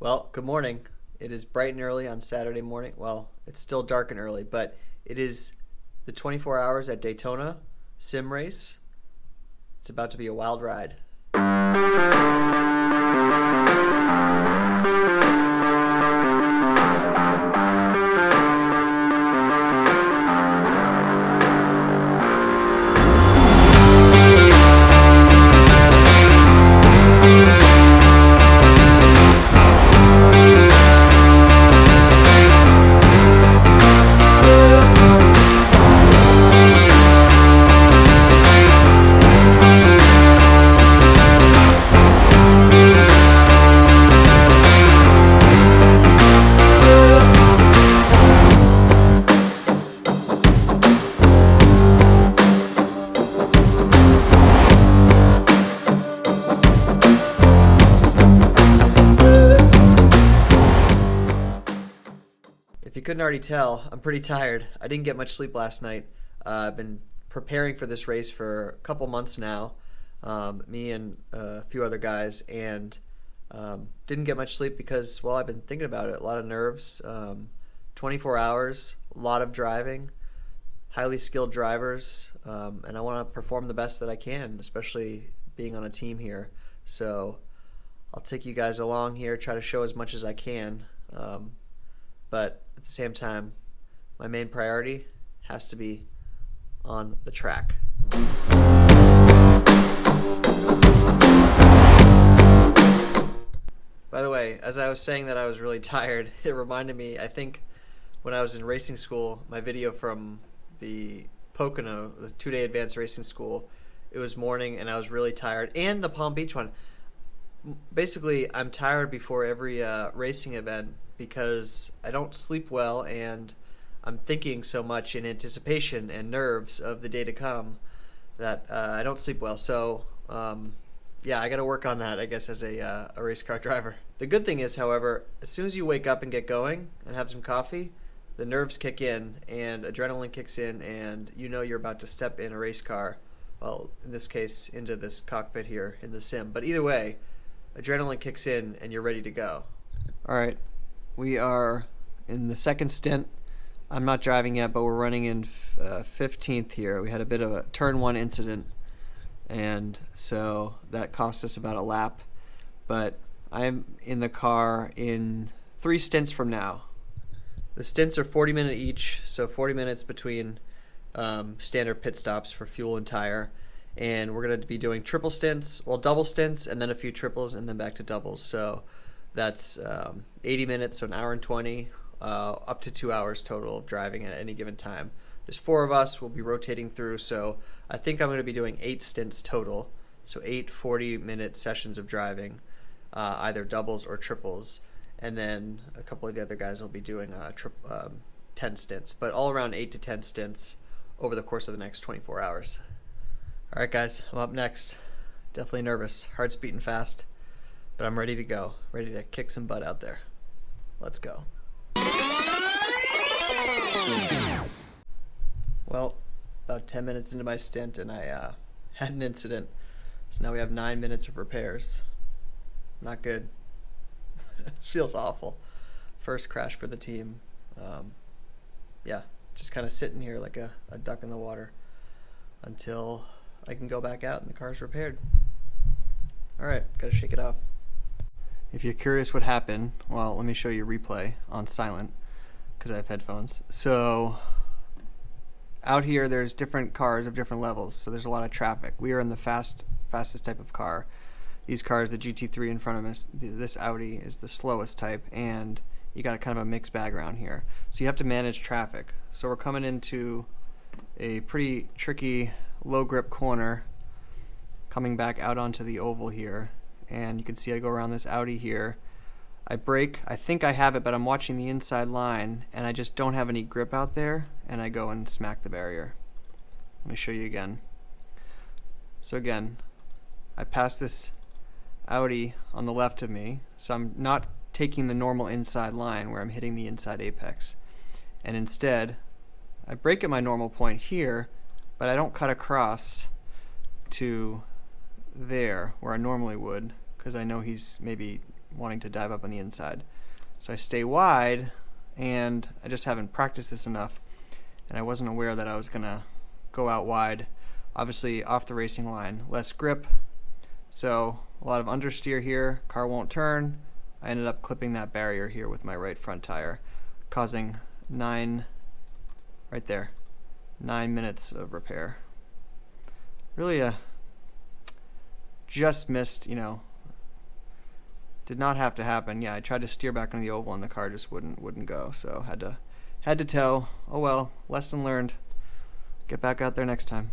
Well, good morning. It is bright and early on Saturday morning. Well, it's still dark and early, but it is the 24 hours at Daytona sim race. It's about to be a wild ride. If you couldn't already tell, I'm pretty tired. I didn't get much sleep last night. I've been preparing for this race for a couple months now, me and a few other guys, and didn't get much sleep because, well, I've been thinking about it. A lot of nerves, 24 hours, a lot of driving, highly skilled drivers, and I want to perform the best that I can, especially being on a team here. So I'll take you guys along here, try to show as much as I can. But at the same time, my main priority has to be on the track. By the way, as I was saying that I was really tired, it reminded me, I think when I was in racing school, my video from the Pocono, the 2-day advanced racing school, it was morning and I was really tired. And the Palm Beach one. Basically, I'm tired before every racing event because I don't sleep well and I'm thinking so much in anticipation and nerves of the day to come that I don't sleep well. So, yeah, I got to work on that, I guess, as a race car driver. The good thing is, however, as soon as you wake up and get going and have some coffee, the nerves kick in and adrenaline kicks in and you know you're about to step in a race car. Well, in this case, into this cockpit here in the sim. But either way, adrenaline kicks in and you're ready to go. All right, we are in the second stint. I'm not driving yet, but we're running in 15th here. We had a bit of a turn one incident, and so that cost us about a lap. But I'm in the car in 3 stints from now. The stints are 40-minute each, so 40 minutes between standard pit stops for fuel and tire. And we're going to be doing triple stints, well, double stints, and then a few triples, and then back to doubles. So that's 80 minutes, so an hour and 20, up to 2 hours total of driving at any given time. There's 4 of us. We'll be rotating through, so I think I'm going to be doing 8 stints total, so 8 40-minute sessions of driving, either doubles or triples. And then a couple of the other guys will be doing 10 stints, but all around 8 to 10 stints over the course of the next 24 hours. All right, guys, I'm up next. Definitely nervous, heart's beating fast, but I'm ready to go, ready to kick some butt out there. Let's go. Well, about 10 minutes into my stint, and I had an incident, so now we have 9 minutes of repairs. Not good. It feels awful. First crash for the team. Yeah, just kind of sitting here like a duck in the water until I can go back out and the car's repaired. All right, gotta shake it off. If you're curious what happened, well, let me show you a replay on silent because I have headphones. So out here, there's different cars of different levels, so there's a lot of traffic. We are in the fastest type of car. These cars, the GT3 in front of us, this Audi is the slowest type, and you got kind of a mixed bag around here. So you have to manage traffic. So we're coming into a pretty tricky low grip corner, coming back out onto the oval here, and you can see I go around this Audi here. I brake, I think I have it, but I'm watching the inside line, and I just don't have any grip out there, and I go and smack the barrier. Let me show you again. So again, I pass this Audi on the left of me, so I'm not taking the normal inside line where I'm hitting the inside apex, and instead I brake at my normal point here, but I don't cut across to there where I normally would, because I know he's maybe wanting to dive up on the inside. So I stay wide, and I just haven't practiced this enough, and I wasn't aware that I was going to go out wide. Obviously off the racing line, less grip, so a lot of understeer here, car won't turn. I ended up clipping that barrier here with my right front tire, causing 9 minutes of repair. Really just missed, did not have to happen. Yeah, I tried to steer back on the oval and the car just wouldn't go, so had to tow. Oh well, lesson learned. Get back out there next time.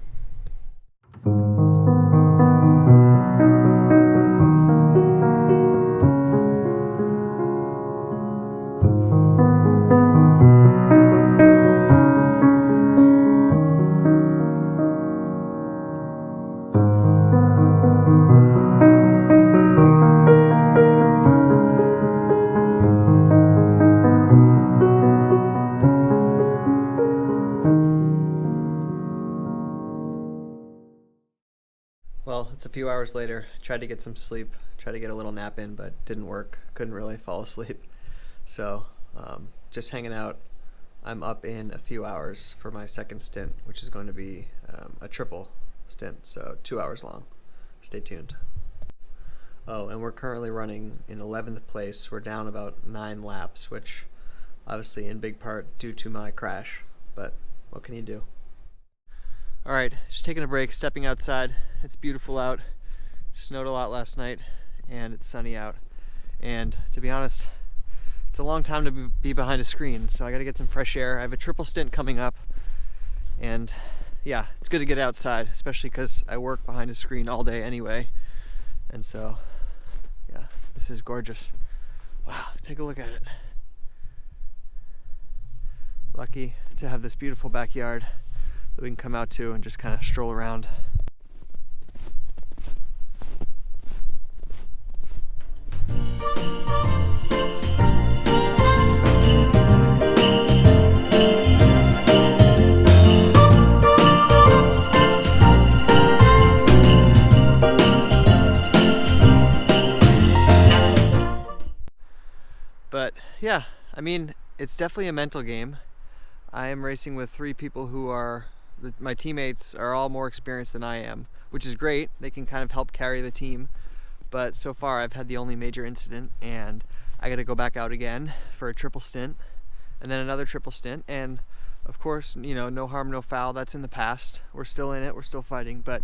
Well, it's a few hours later. Tried to get some sleep, tried to get a little nap in, but didn't work. Couldn't really fall asleep. So, just hanging out. I'm up in a few hours for my second stint, which is going to be a triple stint, so 2 hours long. Stay tuned. Oh, and we're currently running in 11th place. We're down about 9 laps, which obviously in big part due to my crash, but what can you do? All right, just taking a break, stepping outside. It's beautiful out. Snowed a lot last night, and it's sunny out. And to be honest, it's a long time to be behind a screen, so I gotta get some fresh air. I have a triple stint coming up, and yeah, it's good to get outside, especially because I work behind a screen all day anyway. And so, yeah, this is gorgeous. Wow, take a look at it. Lucky to have this beautiful backyard that we can come out to and just kind of stroll around. But yeah, I mean, it's definitely a mental game. I am racing with 3 people who are my teammates are all more experienced than I am, which is great. They can kind of help carry the team. But so far I've had the only major incident, and I got to go back out again for a triple stint and then another triple stint. And of course, no harm, no foul. That's in the past. We're still in it. We're still fighting. But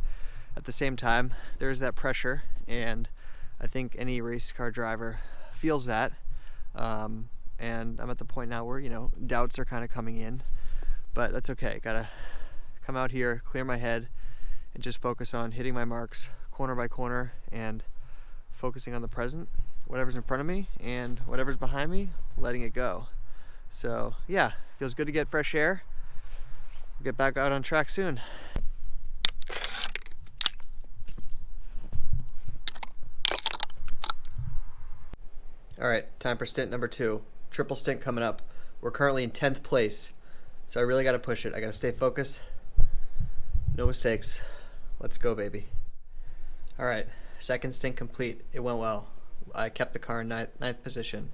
at the same time, there's that pressure. And I think any race car driver feels that. And I'm at the point now where, doubts are kind of coming in. But that's okay. Gotta come out here, clear my head, and just focus on hitting my marks corner by corner and focusing on the present, whatever's in front of me and whatever's behind me, letting it go. So yeah, feels good to get fresh air. We'll get back out on track soon. All right, time for stint number 2. Triple stint coming up. We're currently in 10th place, so I really got to push it. I got to stay focused. No mistakes. Let's go, baby. All right, second stint complete. It went well. I kept the car in ninth position.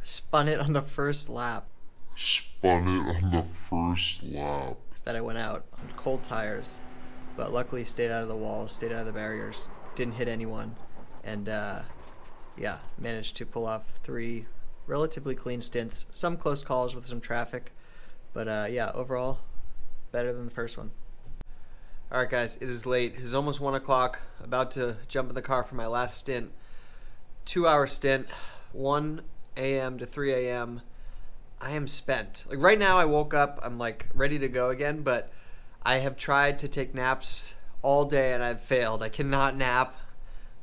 Spun it on the first lap. That I went out on cold tires, but luckily stayed out of the walls, stayed out of the barriers, didn't hit anyone, and yeah, managed to pull off 3 relatively clean stints. Some close calls with some traffic, but yeah, overall, better than the first one. All right, guys, it is late. It is almost 1 o'clock. About to jump in the car for my last stint. 2-hour stint, 1 a.m. to 3 a.m. I am spent. Like right now, I woke up. I'm like ready to go again, but I have tried to take naps all day and I've failed. I cannot nap.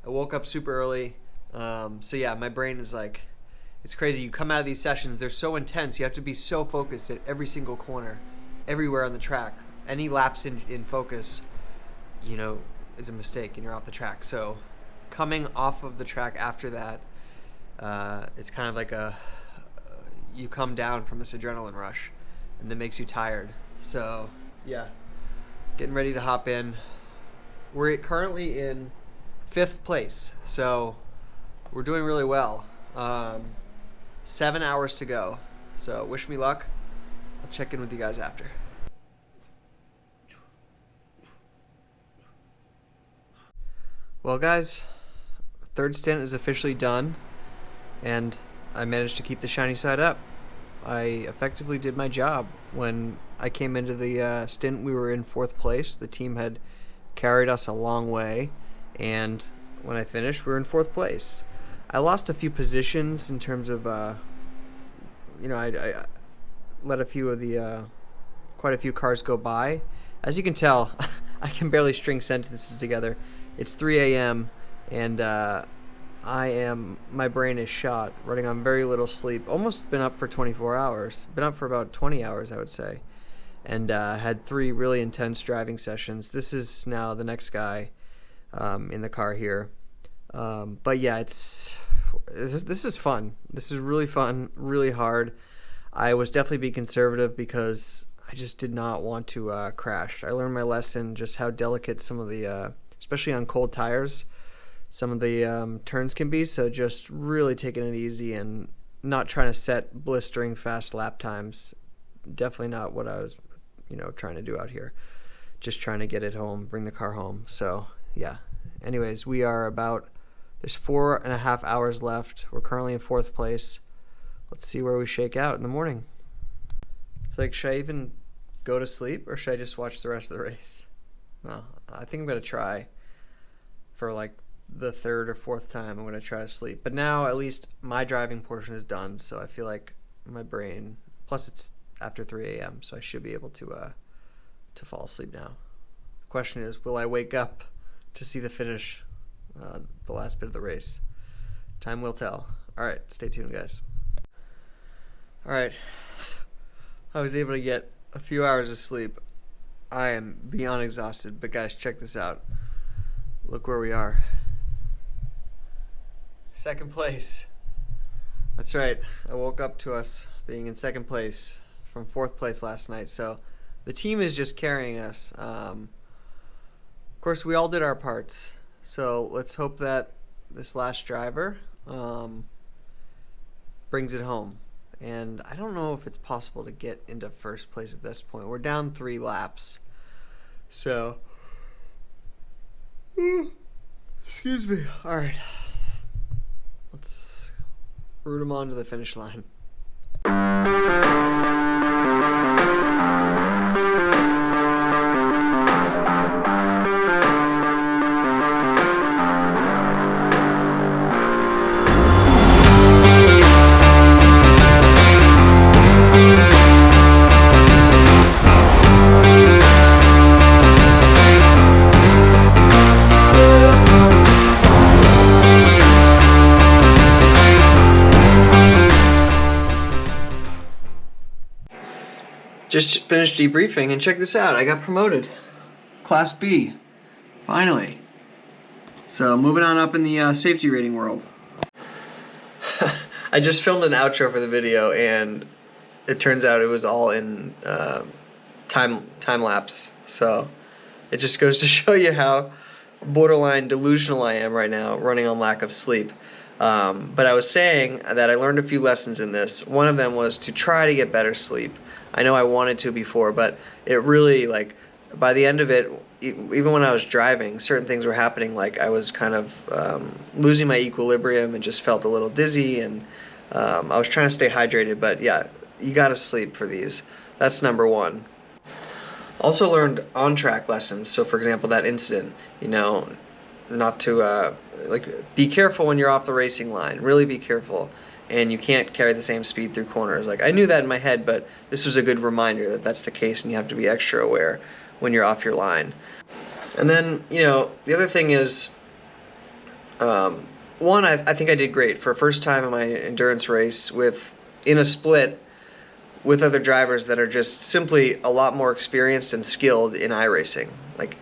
I woke up super early. So yeah, my brain is like, it's crazy. You come out of these sessions, they're so intense. You have to be so focused at every single corner, everywhere on the track. Any lapse in focus, is a mistake and you're off the track. So coming off of the track after that, it's kind of like you come down from this adrenaline rush and that makes you tired. So yeah, getting ready to hop in. We're currently in 5th place. So We're doing really well. 7 hours to go. So wish me luck. I'll check in with you guys after. Well, guys, third stint is officially done, and I managed to keep the shiny side up. I effectively did my job. When I came into the stint, we were in 4th place. The team had carried us a long way, and when I finished, we were in 4th place. I lost a few positions in terms of, I let quite a few cars go by. As you can tell, I can barely string sentences together. It's 3 a.m. and my brain is shot, running on very little sleep. Almost been up for 24 hours. Been up for about 20 hours, I would say. And had 3 really intense driving sessions. This is now the next guy in the car here. But yeah, this is fun. This is really fun, really hard. I was definitely being conservative because I just did not want to crash. I learned my lesson, just how delicate some of the, especially on cold tires, some of the turns can be. So just really taking it easy and not trying to set blistering fast lap times. Definitely not what I was, trying to do out here. Just trying to get it home, bring the car home. So yeah. Anyways, there's 4.5 hours left. We're currently in 4th place. Let's see where we shake out in the morning. It's like, should I even go to sleep or should I just watch the rest of the race? No, I think I'm going to try for like the 3rd or 4th time. I'm going to try to sleep. But now at least my driving portion is done, so I feel like my brain, plus it's after 3 a.m., so I should be able to fall asleep now. The question is, will I wake up to see the finish, the last bit of the race? Time will tell. All right, stay tuned, guys. All right, I was able to get a few hours of sleep. I am beyond exhausted, but guys, check this out. Look where we are. 2nd place. That's right. I woke up to us being in 2nd place from 4th place last night. So the team is just carrying us. Of course, we all did our parts. So let's hope that this last driver brings it home. And I don't know if it's possible to get into 1st place at this point. We're down 3 laps. So, excuse me. All right. Let's root them on to the finish line. Just finished debriefing and check this out. I got promoted. Class B. Finally. So moving on up in the safety rating world. I just filmed an outro for the video and it turns out it was all in time lapse. So it just goes to show you how borderline delusional I am right now running on lack of sleep. But I was saying that I learned a few lessons in this. One of them was to try to get better sleep. I know I wanted to before, but it really, by the end of it, even when I was driving, certain things were happening. Like I was kind of losing my equilibrium and just felt a little dizzy, and I was trying to stay hydrated, but yeah, you gotta sleep for these. That's number one. Also learned on-track lessons. So for example, that incident, not to, be careful when you're off the racing line. Really be careful. And you can't carry the same speed through corners. I knew that in my head, but this was a good reminder that that's the case, and you have to be extra aware when you're off your line. And then, the other thing is, one, I think I did great for a first time in my endurance race in a split with other drivers that are just simply a lot more experienced and skilled in iRacing.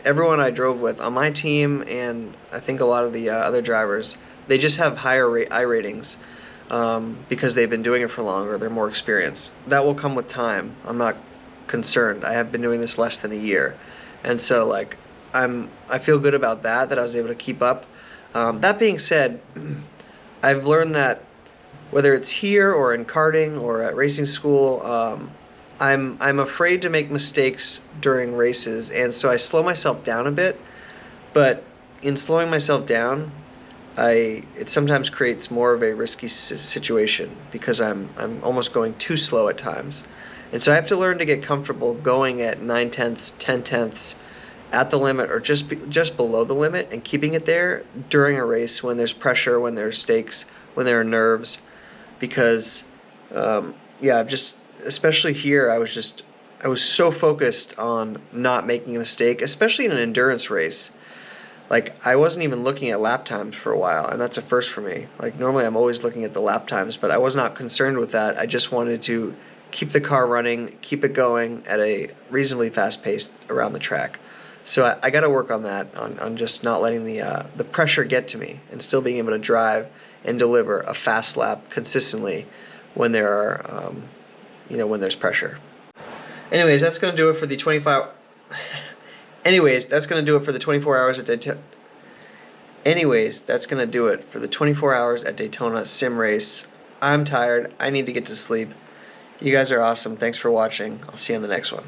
Everyone I drove with on my team, and I think a lot of the other drivers, they just have higher I ratings. Because they've been doing it for longer, they're more experienced. That will come with time. I'm not concerned. I have been doing this less than a year, and so I feel good about that I was able to keep up. That being said, I've learned that whether it's here or in karting or at racing school, I'm afraid to make mistakes during races, and so I slow myself down a bit. But in slowing myself down, it sometimes creates more of a risky situation because I'm almost going too slow at times, and so I have to learn to get comfortable going at 9/10ths, 10/10ths at the limit or just below the limit and keeping it there during a race when there's pressure, when there's stakes, when there are nerves, because yeah, I've just especially here I was so focused on not making a mistake, especially in an endurance race. Like I wasn't even looking at lap times for a while, and that's a first for me. Like normally I'm always looking at the lap times, but I was not concerned with that. I just wanted to keep the car running, keep it going at a reasonably fast pace around the track. So I got to work on that, on just not letting the pressure get to me, and still being able to drive and deliver a fast lap consistently when there are, when there's pressure. Anyways, that's gonna do it for the 25. Anyways, that's gonna do it for the 24 hours at Daytona. Anyways, that's gonna do it for the 24 hours at Daytona sim race. I'm tired. I need to get to sleep. You guys are awesome. Thanks for watching. I'll see you on the next one.